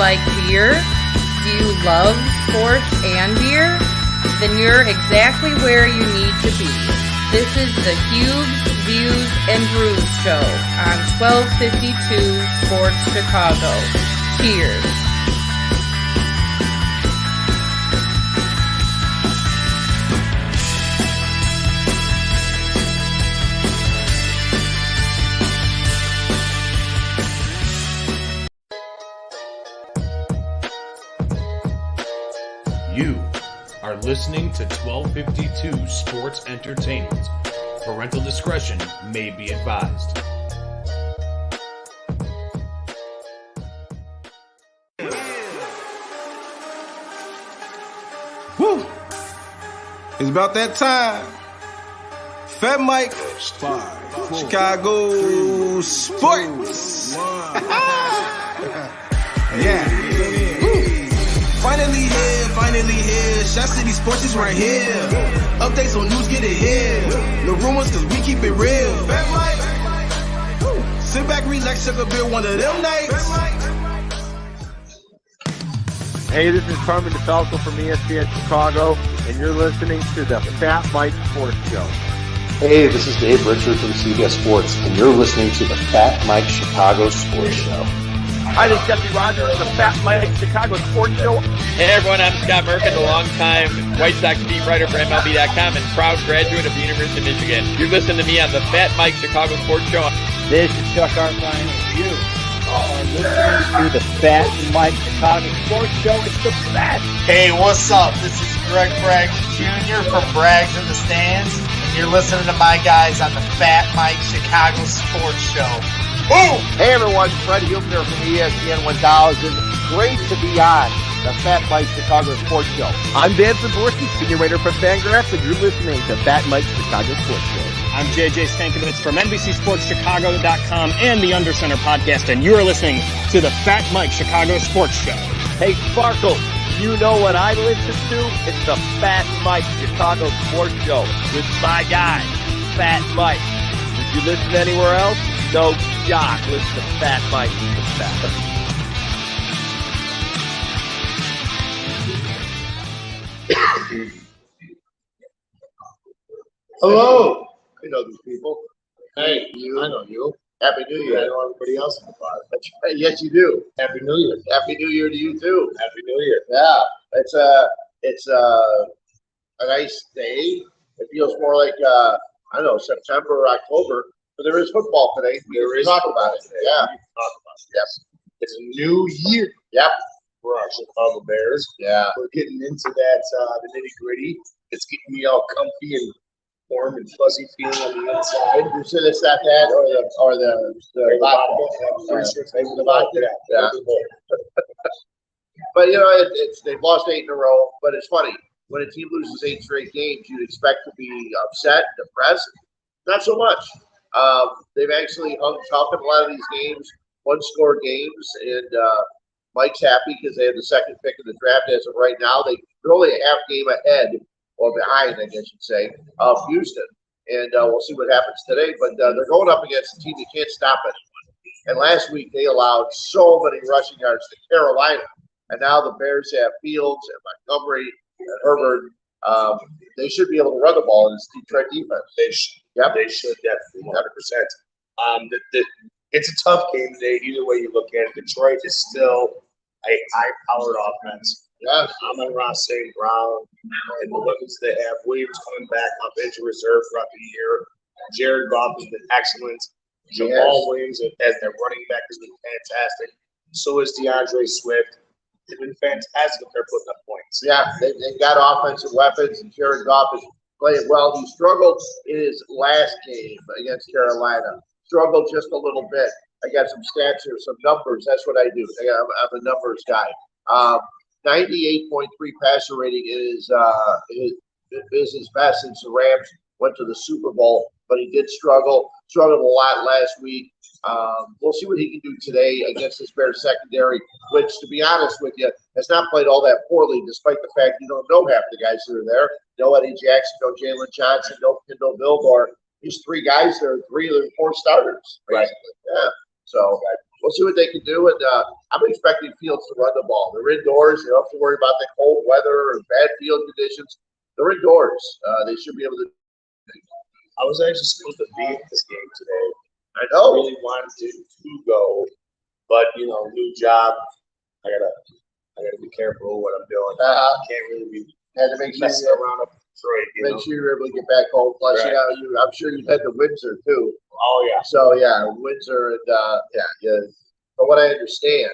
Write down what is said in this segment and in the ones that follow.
like beer? Do you love sports and beer? Then you're exactly where you need to be. This is the Hubes, Views, and Brews Show on 1252 Sports Chicago. Cheers. You are listening to 1252 Sports Entertainment. Parental discretion may be advised. Woo! It's about that time. Fat Mike, Chicago Sports. Yeah. Finally here. Shot City Sports is right here. Updates on news, get it here. No rumors, cause we keep it real. Fat Mike. Sit back, relax, suck a beer one of them nights. Hey, this is Carmen DeFalco from ESPN Chicago, and you're listening to the Fat Mike Sports Show. Hey, this is Dave Richard from COOOOOOLLLLLLLDDDDD, and you're listening to the Fat Mike Chicago Sports Show. Hi, this is Jesse Rogers of the Fat Mike Chicago Sports Show. Hey everyone, I'm Scott Merkin, the longtime White Sox beat writer for MLB.com and proud graduate of the University of Michigan. You're listening to me on the Fat Mike Chicago Sports Show. This is Chuck Arfine, and you are listening to the Fat Mike Chicago Sports Show. It's the best. Hey, what's up? This is Greg Braggs Jr. from Braggs in the Stands, and you're listening to my guys on the Fat Mike Chicago Sports Show. Boom! Hey everyone, Fred Huebner from ESPN 1000. Great to be on the Fat Mike Chicago Sports Show. I'm Dan Zaborski, senior writer for Fangraphs, and you're listening to Fat Mike Chicago Sports Show. I'm JJ Stankovitz from NBCSportsChicago.com and the Undercenter Podcast, and you're listening to the Fat Mike Chicago Sports Show. Hey Sparkle, you know what I listen to? It's the Fat Mike Chicago Sports Show with my guy, Fat Mike. If you listen anywhere else, no jock. Listen to Fat Mike. Hello. I know these people. Hey, you. I know you. Happy New Year. I know everybody else in the bar. That's right. Yes, you do. Happy New Year. Happy New Year to you too. Happy New Year. Yeah, it's a nice day. It feels more like I don't know, September or October. But there is football today. There is talk about it. Yeah. Talk about it. Yes. It's a new year. Yep. For our Chicago Bears. Yeah. We're getting into that the nitty gritty. It's getting me all comfy and warm and fuzzy feeling on the inside. You said it's not that or the vodka. Yeah. But you know, they've lost 8 in a row. But it's funny when a team loses 8 straight games, you'd expect to be upset, depressed. Not so much. They've actually hung tough in a lot of these games, one-score games, and Mike's happy because they have the second pick in the draft as of right now. They're only a half game ahead, or behind, I guess you'd say, of Houston. And we'll see what happens today. But they're going up against a team that can't stop anyone. And last week they allowed so many rushing yards to Carolina. And now the Bears have Fields and Montgomery and Herbert. They should be able to run the ball in this Detroit defense. They should. Yep. They should definitely 100%. It's a tough game today. Either way you look at it, Detroit is still a high-powered offense. Yes. Amon-Ra St. Brown and the weapons they have. Williams coming back off injury reserve throughout the year. Jared Goff has been excellent. Jamal Williams as their running back has been fantastic. So is DeAndre Swift. They've been fantastic if they're putting up points. Yeah, they've got offensive weapons, and Jared Goff is playing well. He struggled in his last game against Carolina. Struggled just a little bit. I got some stats here, some numbers. That's what I do. I'm a numbers guy. 98.3 passer rating is his best since the Rams went to the Super Bowl, but he did struggled a lot last week. We'll see what he can do today against this Bears secondary, which, to be honest with you, has not played all that poorly, despite the fact you don't know half the guys that are there. No Eddie Jackson, no Jalen Johnson, no Kendall Vildor. These 3 guys, there are 3 of the 4 starters, basically. Right. Yeah. So we'll see what they can do. And I'm expecting Fields to run the ball. They're indoors. They don't have to worry about the cold weather or bad field conditions. They're indoors. They should be able to. I was actually supposed to be at this game today. I know. I really wanted to go, but new job. I gotta be careful what I'm doing. Can't really be had to make sure messing around up in Detroit. Make sure you're able to get back home. Plus, Right. I'm sure you've had to Windsor too. Oh yeah. So yeah, Windsor and yeah. From what I understand,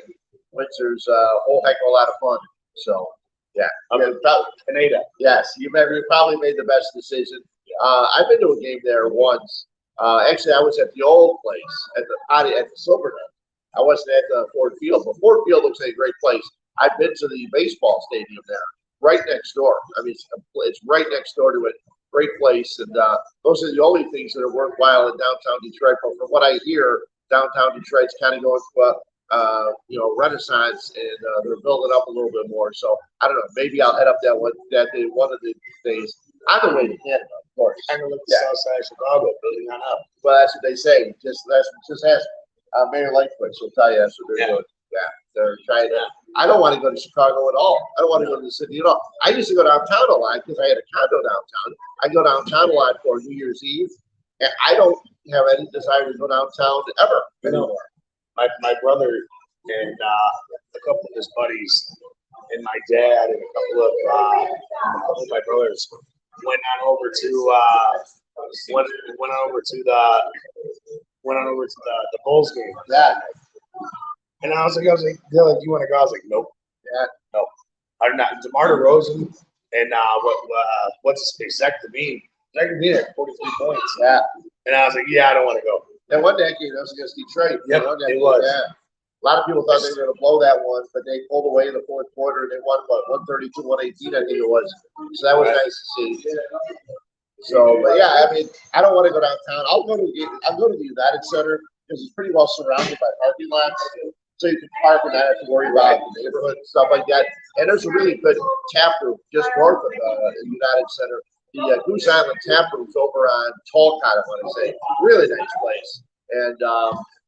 Windsor's a whole heck of a lot of fun. So yeah, Canada. Yes, you probably made the best decision. I've been to a game there once. Actually, I was at the old place at the Silverton. I wasn't at the Ford Field, but Ford Field looks like a great place. I've been to the baseball stadium there, right next door. I mean, it's right next door to it. Great place, and those are the only things that are worthwhile in downtown Detroit. But from what I hear, downtown Detroit's kind of going through a renaissance, and they're building up a little bit more. So I don't know. Maybe I'll head up that day one of the days on the way to Canada, of course. Kind of like the south side of Chicago, building on up. Well, that's what they say. Just ask Mayor Lightfoot. She'll tell you that's what they're doing. Yeah, they're trying to. I don't want to go to Chicago at all. I don't want to go to the city at all. I used to go downtown a lot because I had a condo downtown. I go downtown a lot for New Year's Eve, and I don't have any desire to go downtown ever anymore. My brother and a couple of his buddies and my dad and a couple of my brothers went on over to the Bulls game. Yeah. And I was like, Dylan, do you want to go? I was like, nope. Yeah. No. I'm not. DeMar DeRozan and what's his face? Zach LaVine. Zach LaVine had 43 points. Yeah. And I was like, yeah, I don't want to go. And one decade, that was against Detroit. Yep, it was. Yeah. A lot of people thought they were going to blow that one, but they pulled away in the fourth quarter and they won, 132-118, I think it was. So that was nice to see. So, but yeah, I mean, I don't want to go downtown. I'll go to the United Center because it's pretty well surrounded by parking lots. So you can park and not have to worry about the neighborhood and stuff like that. And there's a really good tap room just north of the United Center. The Goose Island tap room's over on Talcott, I want to say. Really nice place. And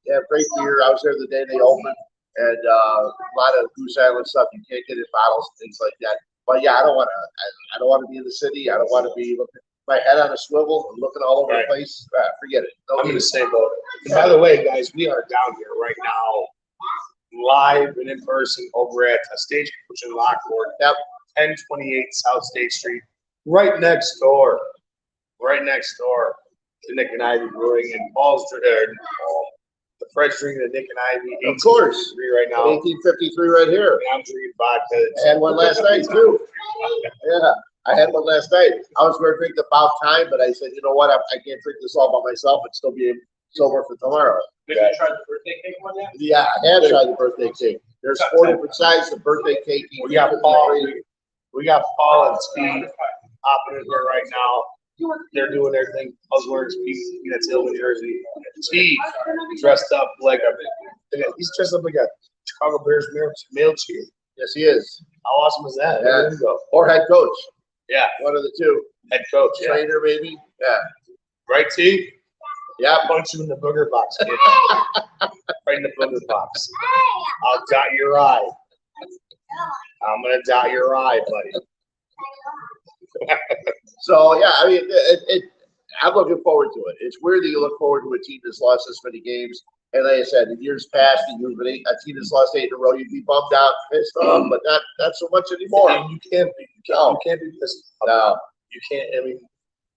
they have great beer. I was there the day they opened. And a lot of Goose Island stuff you can't get in bottles and things like that. But yeah, I don't want to be in the city. I don't want to be looking my head on a swivel and looking all over the place. Forget it. I'm in the same boat. And by the way, guys, we are down here right now, live and in person over at a Stagecoach in Lockport. Yep, 1028 South State Street, right next door to Nick and Ivy Brewing and Paul's. The Fred's drinking the Nick and Ivy. Of course, right now. 1853 right here. And I'm drinking vodka. I had one last night too. Yeah. I had one last night. I was going to drink About Time, but I said, you know what? I can't drink this all by myself and still be sober for tomorrow. Did you try the birthday cake one yet? Yeah, I had tried the birthday cake. There's 4 different sizes of birthday cake. We got Paul and Steve hopping in here right now. They're doing their thing. I was wearing Peanuts Hill, New Jersey. Steve dressed up like he's dressed up like a Chicago Bears male cheer. Yes, he is. How awesome is that? Yeah. Or head coach. Yeah. One of the two. Head coach. Trainer, maybe. Yeah. Right, T? Yeah. Punch you in the booger box, kid. Right in the booger box. I'll dot your eye. I'm going to dot your eye, buddy. So, yeah, I mean, I'm looking forward to it. It's weird that you look forward to a team that's lost this many games. And like I said, in years past, a team that's lost 8 in a row, you'd be bummed out, pissed off, but not so much anymore. And you can't be. You can't be pissed off. No. You can't. I mean,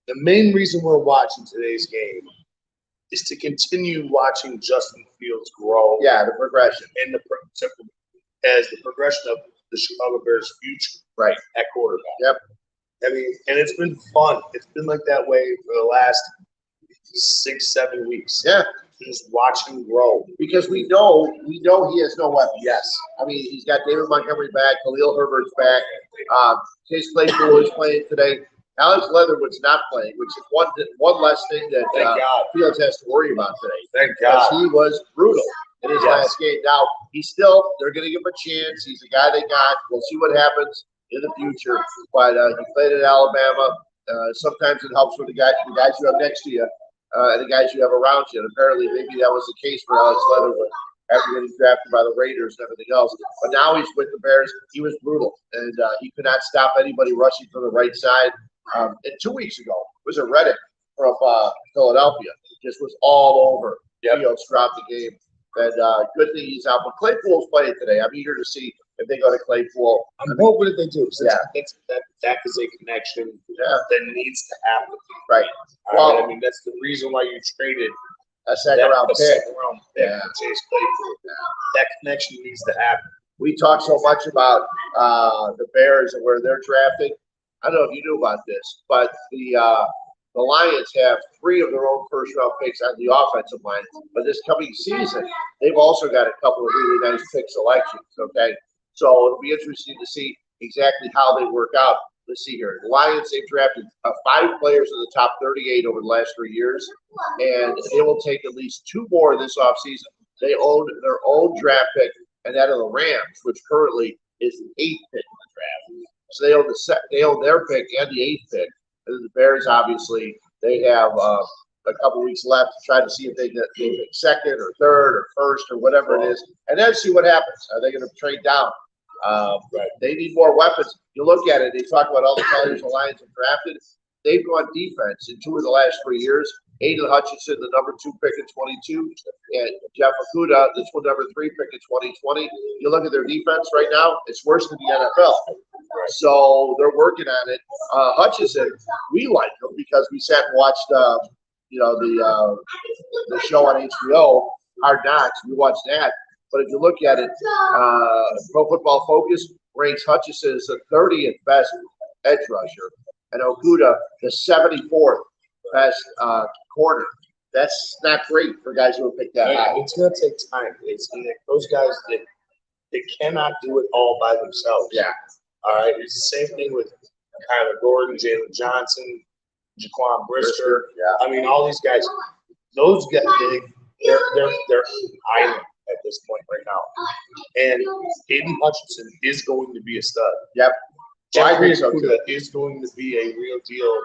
the main reason we're watching today's game is to continue watching Justin Fields grow. Yeah, the progression. And as the progression of the Chicago Bears' future. Right. At quarterback. Yep. I mean, and it's been fun. It's been like that way for the last 6-7 weeks. Yeah. Just watch him grow. Because we know he has no weapons. Yes. I mean, he's got David Montgomery back, Khalil Herbert's back, Chase Claypool is playing today. Alex Leatherwood's not playing, which is one less thing that Fields has to worry about today. Thank God. Because he was brutal in his last game. Now, they're going to give him a chance. He's a guy they got. We'll see what happens in the future. But he played at Alabama. Sometimes it helps with the guys you have next to you. and the guys you have around you. And apparently, maybe that was the case for Alex Leatherwood after getting drafted by the Raiders and everything else. But now he's with the Bears. He was brutal, and he could not stop anybody rushing from the right side. And 2 weeks ago, it was a Reddick from Philadelphia. Just was all over Fields throughout the game. And good thing he's out. But Claypool's playing today. I'm eager to see if they go to Claypool. I'm hoping that they do. Yeah. That is a connection that needs to happen. Right. Well, I mean, that's the reason why you traded a second-round pick. Yeah. Chase Claypool. That connection needs to happen. We talk so much about the Bears and where they're drafting. I don't know if you knew about this, but the Lions have 3 of their own first-round picks on the offensive line. But this coming season, they've also got a couple of really nice pick selections, okay? So it'll be interesting to see exactly how they work out. Let's see here. The Lions, they've drafted 5 players in the top 38 over the last 3 years, and they will take at least 2 more this offseason. They own their own draft pick, and that of the Rams, which currently is the 8th pick in the draft. So they own their pick and the 8th pick. And the Bears, obviously, they have a couple weeks left to try to see if they pick second or third or first or whatever it is, and then see what happens. Are they going to trade down? They need more weapons. You look at it, they talk about all the players the Lions have drafted. They've gone defense in 2 of the last 3 years. Aiden Hutchinson, the number 2 pick in 22, and Jeff Okudah, this one number 3 pick in 2020. You look at their defense right now; it's worse than the NFL. So they're working on it. Hutchinson, we like him because we sat and watched, the show on HBO, Hard Knocks. We watched that. But if you look at it, Pro Football Focus ranks Hutchinson as the 30th best edge rusher, and Okudah the 74th best corner. That's not great for guys who have picked that high. It's going to take time. Those guys, they cannot do it all by themselves. Yeah. All right. It's the same thing with Kyler Gordon, Jalen Johnson, Jaquan Brisker. Yeah. I mean, all these guys. Those guys, they're island at this point right now. And Aiden Hutchinson is going to be a stud. Yep. Jeffrey Okudah is going to be a real deal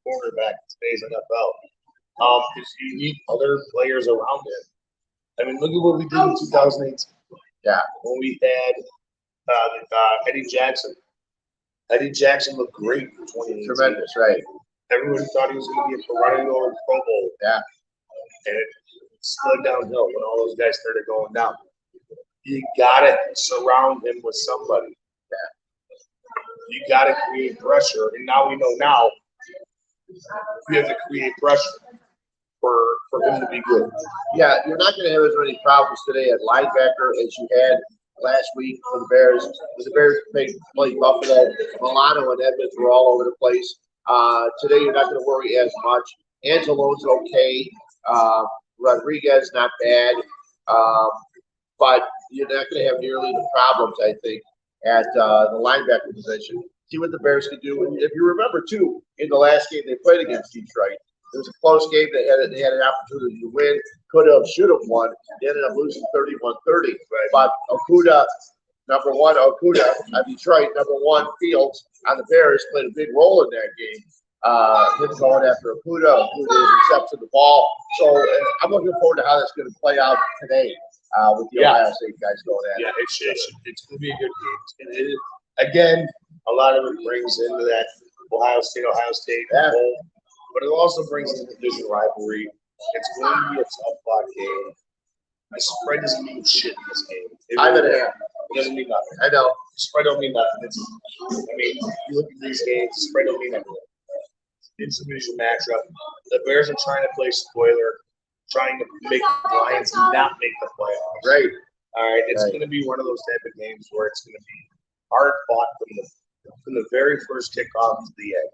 cornerback in today's NFL. Because you need other players around him. I mean, look at what we did in 2018. Yeah. When we had Eddie Jackson. Eddie Jackson looked great for 2018. Tremendous, right? Everyone thought he was going to be a perennial Pro Bowl. Yeah. And it slid downhill when all those guys started going down. You got to surround him with somebody. Yeah. You got to create pressure. And now we know we have to create pressure for him to be good. Yeah, you're not going to have as many problems today at linebacker as you had last week for the Bears. The Bears played Buffalo. Milano and Edmonds were all over the place. Today, you're not going to worry as much. Angelone's okay. Rodriguez, not bad. But you're not going to have nearly the problems, I think, at the linebacker position. See what the Bears can do. And if you remember, too, in the last game they played against Detroit, it was a close game. They had an opportunity to win. Could have, should have won. They ended up losing 31-30. But Okudah, number 1, Okudah on Detroit, number 1, Fields on the Bears played a big role in that game. Him going after Okudah intercepted the ball. So I'm looking forward to how that's going to play out today with the Ohio State guys going at it. Yeah, it's going to be a good game. Again, a lot of it brings into that Ohio State bowl, but it also brings in the division rivalry. It's going to be a tough fought game. The spread doesn't mean shit in this game. It doesn't mean nothing. I know. The spread don't mean nothing. You look at these games, the spread don't mean nothing. It's a division matchup. The Bears are trying to play spoiler, trying to make the Lions not make the playoffs. Right. All right. It's going to be one of those type of games where it's going to be hard fought from the very first kickoff to the end.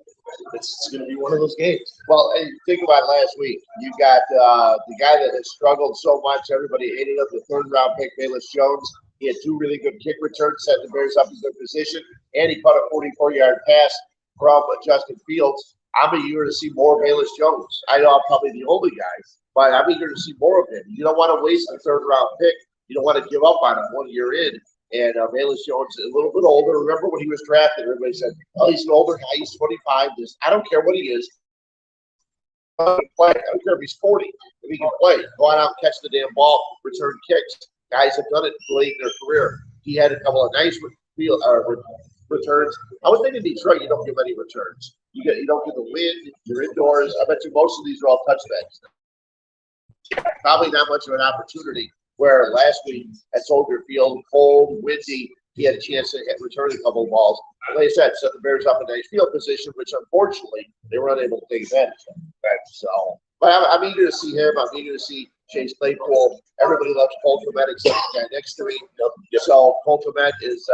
It's going to be one of those games. Well, hey, think about last week. You got the guy that has struggled so much. Everybody hated him, the 3rd-round pick, Bayless Jones. He had 2 really good kick returns, set the Bears up in good position, and he caught a 44-yard pass from Justin Fields. I'm eager to see more of Bayless Jones. I know I'm probably the only guy, but I'm eager to see more of him. You don't want to waste a 3rd-round pick. You don't want to give up on him 1 year in. And Bayless Jones is a little bit older. Remember when he was drafted, everybody said, oh, he's an older guy. He's 25. I don't care what he is. play. I don't care if he's 40. If he can play, go out and catch the damn ball, return kicks. Guys have done it late in their career. He had a couple of nice returns. I was thinking Detroit, you don't give any returns. You don't get the wind. You're indoors. I bet you most of these are all touchbacks. Probably not much of an opportunity. Where last week at Soldier Field, cold, windy, he had a chance to return a couple of balls. Like I said, set the Bears up in a nice field position, which unfortunately they were unable to take advantage of. Right? So, but I'm eager to see him. I'm eager to see Chase Claypool. Everybody loves Cole Kmet except the guy next to me. So Cole Kmet is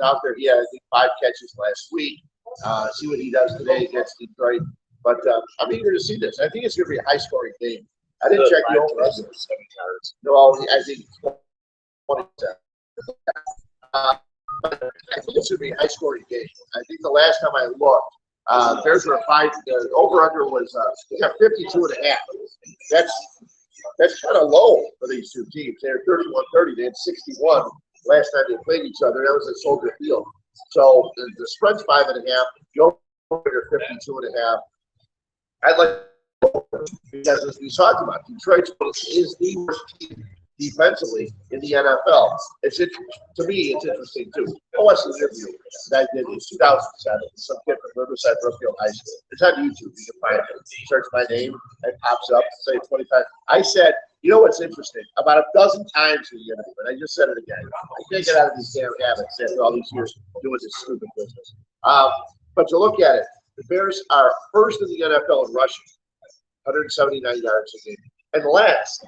out there. He had, I think, 5 catches last week. See what he does today against Detroit. But I'm eager to see this. I think it's going to be a high-scoring game. I didn't check the over. 7 yards. No, I think 27. I think it's going to be a high-scoring game. I think the last time I looked, Bears were 5. The over/under was they got 52.5. That's kind of low for these two teams. They're 31-30. They had 61 last time they played each other. That was at Soldier Field. So the spread's 5.5. The over 52.5. I'd like. Because as we talked about, Detroit is the worst team defensively in the NFL. To me, it's interesting too. I watched the interview that I did in 2007. Some kid from Riverside Brookfield High School. It's on YouTube. You can find it. Search my name and it pops up. Say 25. I said, you know what's interesting? About a dozen times in the interview, and I just said it again. I can't get out of these damn habits after all these years doing this stupid business. But to look at it, the Bears are first in the NFL in rushing. 179 yards a game. And last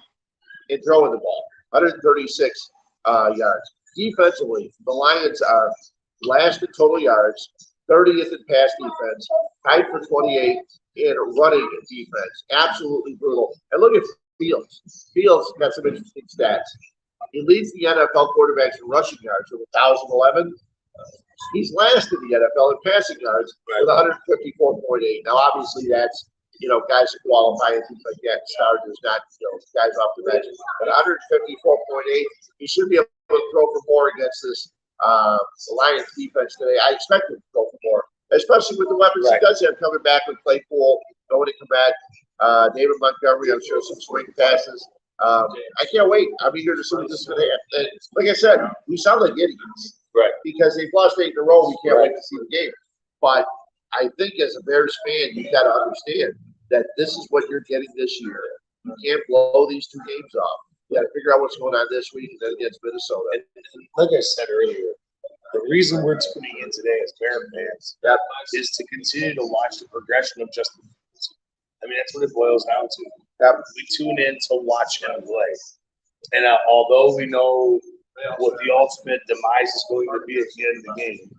in throwing the ball, 136 yards. Defensively, the Lions are last in total yards, 30th in pass defense, tied for 28 in running defense. Absolutely brutal. And look at Fields. Fields got some interesting stats. He leads the NFL quarterbacks in rushing yards with 1,011. He's last in the NFL in passing yards with 154.8. Now, obviously, that's guys that qualify and things like that. Starters, not guys off the bench. But 154.8, he should be able to throw for more against this Lions defense today. I expect him to throw for more, especially with the weapons he does have coming back with Claypool, going to come back. David Montgomery, I'm sure some swing passes. I can't wait. I'm eager to see what this is going to happen. And like I said, we sound like idiots, right? Because they've lost 8 in a row. We can't wait to see the game. But I think as a Bears fan, you've got to understand that this is what you're getting this year. You can't blow these 2 games off. You got to figure out what's going on this week and then against Minnesota. And like I said earlier, the reason we're tuning in today as Bear fans is to continue to watch the progression of Justin Fields. I mean, that's what it boils down to. We tune in to watch him play. And although we know what the ultimate demise is going to be at the end of the game,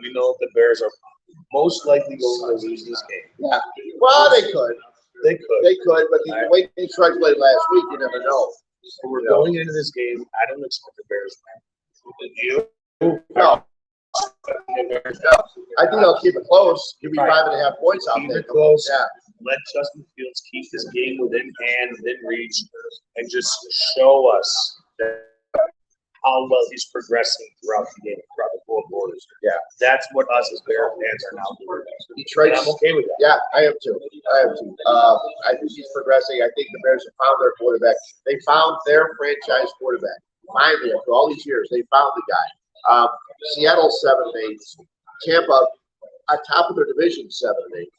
we know that the Bears are most likely going to lose this game. Yeah. Well, they could. They could, but the way Detroit played last week, you never know. So we're going into this game. I don't expect the Bears to win. You? No. I think they'll keep it close. Give me 5.5 points out there. Keep it close. Yeah. Let Justin Fields keep this game within hand, within reach, and just show us how well he's progressing throughout the game, throughout the 4 quarters. Yeah, that's what us as Bear fans are now doing. Detroit, I'm okay with that. Yeah, I am too. I think he's progressing. I think the Bears have found their quarterback. They found their franchise quarterback. Finally, after all these years, they found the guy. Seattle 7-8, Tampa on top of their division 7-8,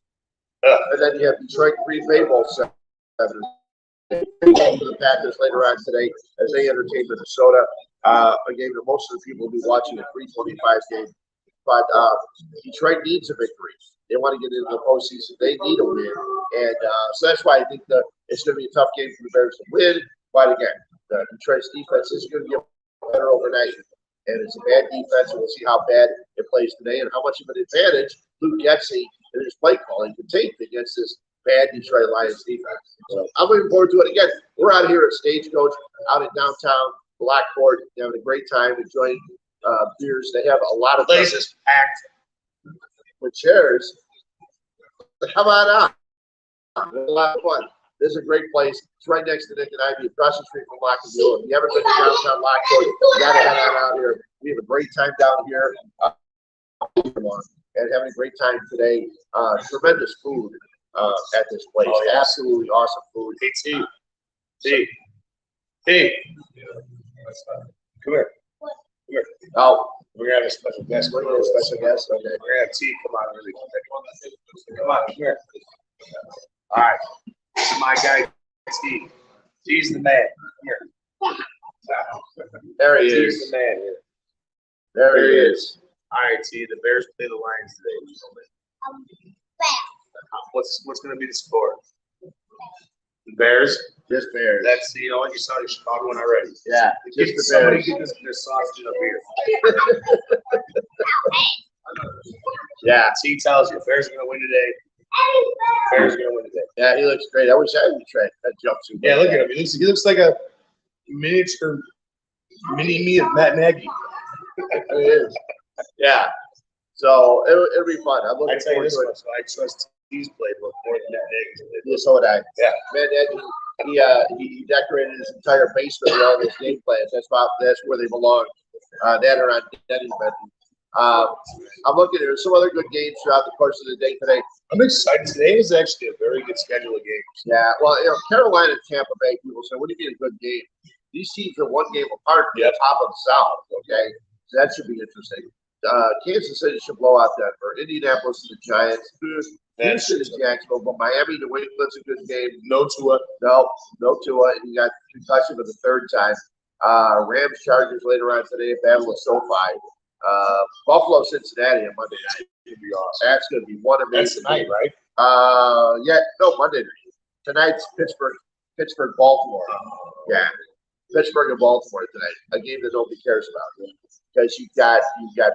and then you have Detroit Green Bay both 7-8. For the Packers later on today as they entertain Minnesota. A game that most of the people will be watching a 3:25 game. But Detroit needs a victory. They want to get into the postseason. They need a win. And so that's why I think it's going to be a tough game for the Bears to win. But again, Detroit's defense is going to get better overnight. And it's a bad defense, and we'll see how bad it plays today and how much of an advantage Luke Getsy and his play calling can take against this bad Detroit Lions defense. So I'm looking forward to it. Again, we're out here at Stagecoach, out in downtown Lockport, having a great time, enjoying beers. They have a lot of places packed with chairs. Come on out. It's a lot of fun. This is a great place. It's right next to Nick and Ivy, across the street from Lockport. If you haven't been to downtown Lockport, you got to head on out here. We have a great time down here and having a great time today. Tremendous food. at this place. Oh, yeah. Absolutely awesome food. Hey. Come here. Oh, We're gonna have a special guest. we're going to have a special guest. Okay. We're gonna have T come on really quick. Come on, come here. All right. This is my guy, T. T's the man. Come here. There he T's is. the man here. There he is. All right, T. The Bears play the Lions today. What's gonna be the score? The Bears. Just Bears. That's you know you saw the Chicago one already. Yeah, just Get the somebody Bears. get this sausage up here. Yeah, T tells you Bears are gonna win today. Bears are gonna win today. Yeah, he looks great. I wish I would try that jumpsuit. Yeah, look at him. He looks like a miniature mini me of Matt Nagy. It is. Yeah. So it'll be fun. I'm I looking tell you forward this to it. much, I trust T's playbook more than Matt Nagy's. Yeah, so would I. Yeah. Man, he decorated his entire basement with all his game plans. That's where they belong. That are on Denny's menu. I'm looking. There's some other good games throughout the course of the day today. I'm excited. Today is actually a very good schedule of games. Yeah. Well, Carolina and Tampa Bay. People say, "What do you mean a good game?" These teams are one game apart at the top of the South. Okay, so that should be interesting. Kansas City should blow out Denver. Indianapolis is the Giants. Houston is Jacksonville, but Miami, New England's a good game. No Tua. No Tua. And you got concussion for the third time. Rams, Chargers later on today. Battle of SoFi. Buffalo, Cincinnati on Monday night. It'd be awesome. That's going to be one That's amazing tonight, game. right? Monday night. Tonight's Pittsburgh, Baltimore. Yeah, Pittsburgh and Baltimore tonight. A game that nobody cares about because you've got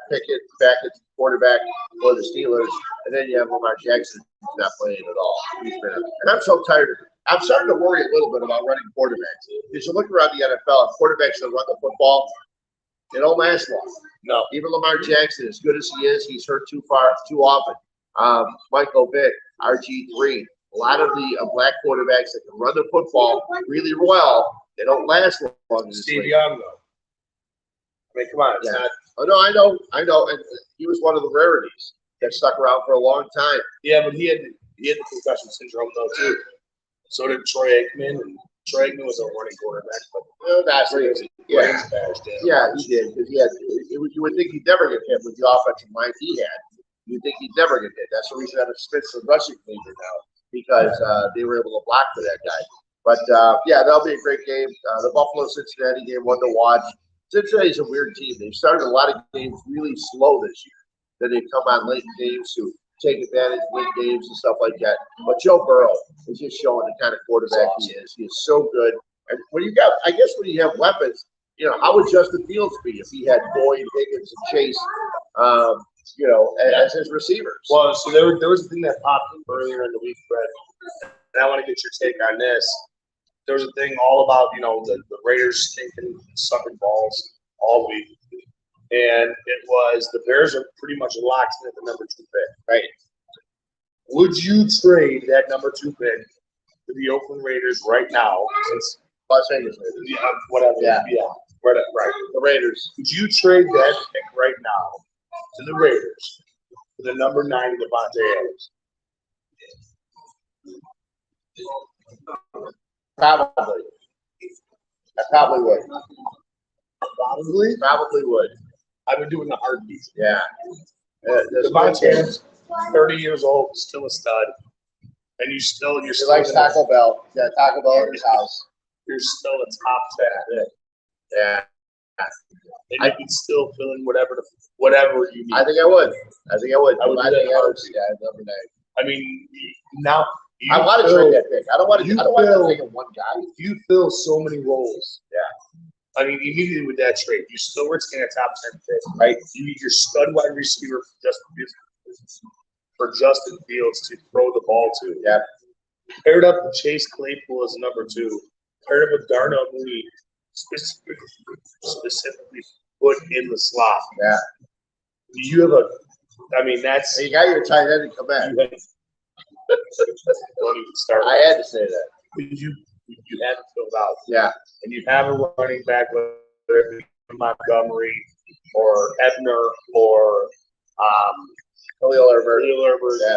Pickett back at quarterback for the Steelers, and then you have Lamar Jackson who's not playing at all. And I'm so tired of it. I'm starting to worry a little bit about running quarterbacks. Because you look around the NFL, quarterbacks that run the football, they don't last long. No. Even Lamar Jackson, as good as he is, he's hurt too often. Michael Vick, RG3, a lot of the black quarterbacks that can run the football really well, they don't last long in this Steve league. Young, though. I mean, come on. It's not. Oh, no, I know. And he was one of the rarities that stuck around for a long time. Yeah, but he had the concussion syndrome, though, too. So did Troy Aikman, and Troy Aikman was a running quarterback. But That's crazy. Yeah, he did. Because you would think he'd never get hit with the offensive line he had. You'd think he'd never get hit. That's the reason that Smith's a rushing leader now, because they were able to block for that guy. But, that'll be a great game. The Buffalo-Cincinnati game, one to watch. Cincinnati's a weird team. They've started a lot of games really slow this year. Then they've come on late in games to take advantage, win games and stuff like that. But Joe Burrow is just showing the kind of quarterback he is. He is so good. And when you have weapons, how would Justin Fields be if he had Boyd, Higgins, and Chase, as his receivers? Well, so there was a thing that popped up earlier in the week, Fred, and I want to get your take on this. There was a thing all about, the Raiders stinking, sucking balls all week. And it was the Bears are pretty much locked in at the number 2 pick. Right. Would you trade that number 2 pick to the Oakland Raiders right now? Since Las Vegas Raiders. Yeah, whatever. Yeah. Right. The Raiders. Would you trade that pick right now to the Raiders for the number 9 Devontae Adams? Probably. I probably would. Probably would. I would do it in a heartbeat. Yeah. Devontae Adams, 30 years old, still a stud. And you're still He likes Taco Bell. He's got Taco Bell in his house. You're still a top 10. Yeah. And you can still fill in whatever you need. I think I would. I would do that. Number 9. I mean, now I want to trade that pick. I don't want to take one guy. You fill so many roles. Yeah. I mean, immediately with that trade, you're still risking a top 10 pick, right? You need your stud wide receiver for Justin Fields to throw the ball to. Yeah. Paired up with Chase Claypool as number 2. Paired up with Darnell Mooney, specifically put in the slot. Yeah. You have that's. You got your tight end in command. Don't even start. I had to say that. You haven't filled out. Yeah. And you have a running back, whether it be Montgomery or Ebner or Khalil Herbert. Yeah.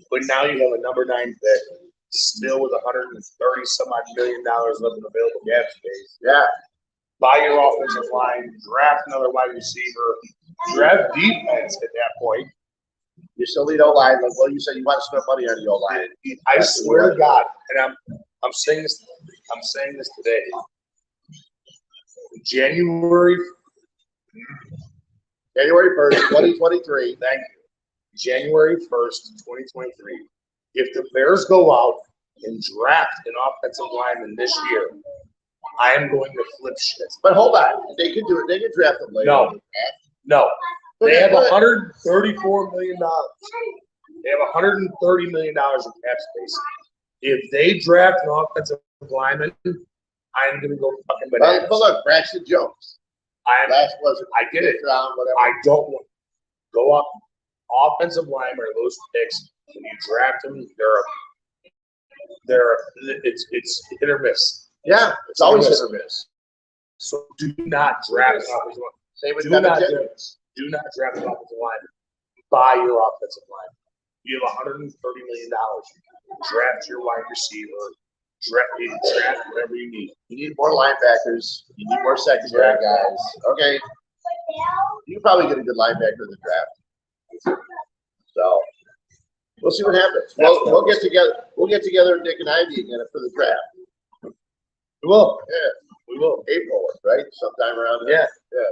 But now you have a number 9 pick, still with $130-some-odd million left in available cap space. Yeah. Buy your offensive line, draft another wide receiver, draft defense at that point. You still need O-line. Like, well, you said you want to spend money on the O-line. I swear to God, and I'm saying this today. January 1st, 2023. Thank you. January 1st, 2023. If the Bears go out and draft an offensive lineman this year, I am going to flip shit. But hold on. They can do it. They can draft them later. No. They have $134 million. They have $130 million in cap space. If they draft an offensive lineman, I'm going to go fucking bananas. But look, Braxton Jones. I get it. I don't want to go up offensive lineman or those picks. When you draft them, it's hit or miss. Yeah, it's always hit or miss. So do not draft an offensive lineman. Same with Do not draft an offensive lineman. Buy your offensive lineman. You have $130 million. Draft your wide receiver. Draft whatever you need. You need more linebackers. You need more secondary guys. Okay. You can probably get a good linebacker in the draft. So we'll see what happens. We'll get together. We'll get together, Nick and Ivy, again for the draft. We will. Yeah, we will. April, right? Sometime around there. Yeah.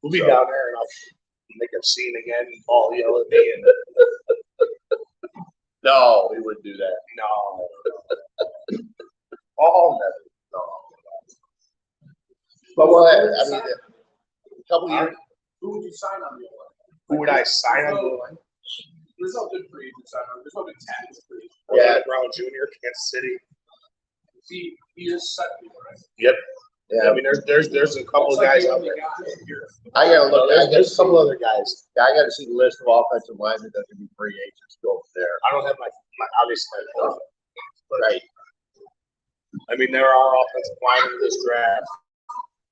We'll be down there, and I'll make a scene again. All yell at me. No, we wouldn't do that. No. Oh, no. But well, I mean, a couple years. Who would you sign on the line? Who would I sign on the line? There's no good free agent sign on. There's no good tackles for you. Yeah, Brown Jr., Kansas City. He is set, right? Yep. Yeah, I mean, there's a couple of guys out there. I gotta look. There's a couple other guys. I gotta see the list of offensive linemen that can be free agents. Go from there. I don't have my obviously, but right. I mean, there are offensive linemen in this draft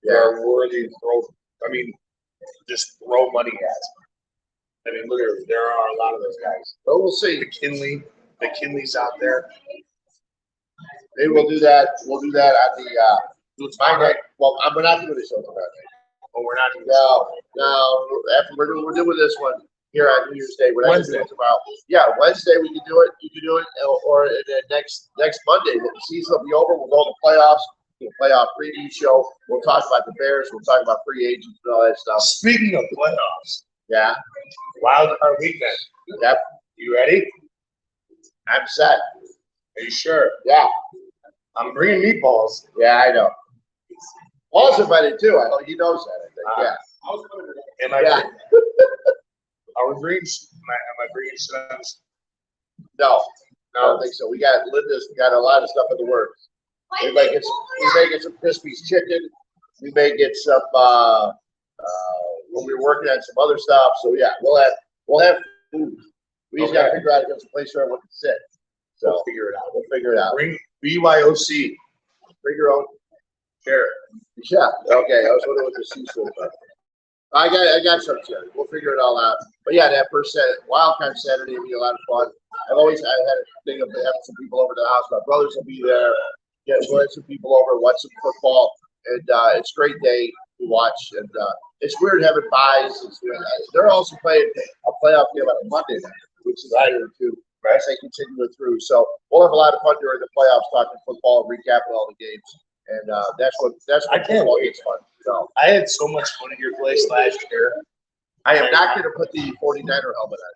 that are worthy to throw. I mean, just throw money at. I mean, literally, there are a lot of those guys. But we'll see. McKinley's out there. Maybe we'll do that. We'll do that on the. Well, we're not doing this on Friday. Oh, we're not doing No. After we're doing this one here on New Year's Day. We're not Wednesday. doing it tomorrow. Yeah, Wednesday we can do it. You can do it, or then next Monday when the season will be over. We'll go to the playoffs. We'll playoff preview show. We'll talk about the Bears. We'll talk about free agents and all that stuff. Speaking of playoffs, yeah, wild card weekend. Yep. You ready? I'm set. Are you sure? Yeah. I'm bringing meatballs. Yeah, I know. Paul's invited too. I know he knows that. I think. Yeah. I was coming to Am I? Yeah. Are we bringing? Am I bringing subs? No, I don't think so. We got Linda's got a lot of stuff in the works. We may get some Crispy's chicken. We may get some. We're working on some other stuff. So yeah, we'll have food. We just got to figure out a place where we can sit. So We'll figure it out. We'll figure it out. Bring BYOC. Bring your own. Sure. Yeah. Okay. I was wondering what the seafood was. I got some too. We'll figure it all out. But yeah, that first Wild Card Saturday will be a lot of fun. I've had a thing of having some people over to the house. My brothers will be there. Yeah, we'll have some people over, watch some football, and it's a great day to watch. And it's weird having buys. They're also playing a playoff game on a Monday night, which is either too. As they continue it through, so we'll have a lot of fun during the playoffs, talking football, recapping all the games, and that's what football gets fun. So I had so much fun at your place last year. I am not going to put the 49er helmet on.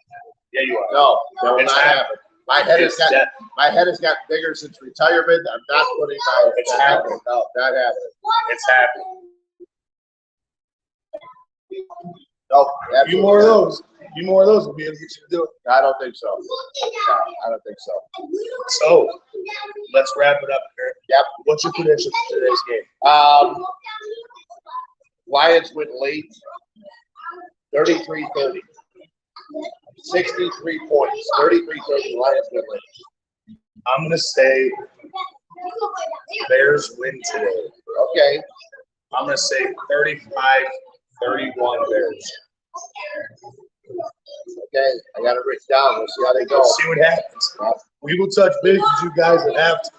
Yeah, you are. No, It's not happen. My head has got bigger since retirement. I'm not putting my. It's happening. No, not happening. It's happening. No, A few more of those. Will be able to get you to do it. I don't think so. No, I don't think so. So let's wrap it up here. Yep. What's your prediction for today's game? Lions win late, 33-30. 63 points, 33-30. Lions win late. I'm gonna say Bears win today. Okay. I'm gonna say 35-31 Bears. Okay, I got it written down. We'll see how they go. Let's see what happens. We will touch base with you guys at halftime.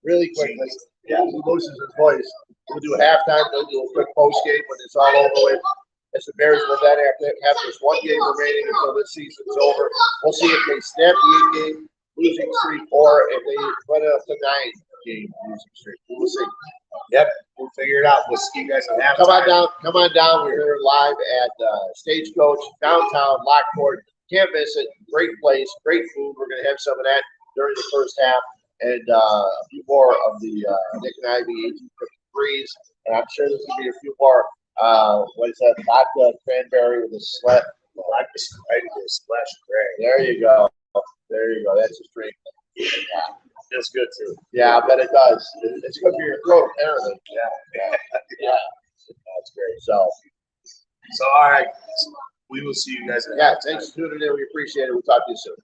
Really quickly. Yeah, he loses his voice. We'll do a halftime. We'll do a quick post game when it's all over with. As the Bears will then have just one game remaining until this season's over. We'll see if they snap the 8-game losing streak or if they put it up to 9-game losing streak. We'll see. Yep, we'll figure it out. We'll see you guys at halftime. Come on down. We're here live at Stagecoach, downtown Lockport. Can't miss it. Great place, great food. We're going to have some of that during the first half. And a few more of the Nick and Ivy 1853s. And I'm sure there's going to be a few more. What is that? Vodka cranberry with a splash. Vodka splash cranberry. There you go. There you go. That's a drink. Yeah. Feels good too. Yeah, I bet it does. It's good for your throat, apparently. Yeah. That's great. So all right. We will see you guys. Thanks for tuning in. We appreciate it. We'll talk to you soon.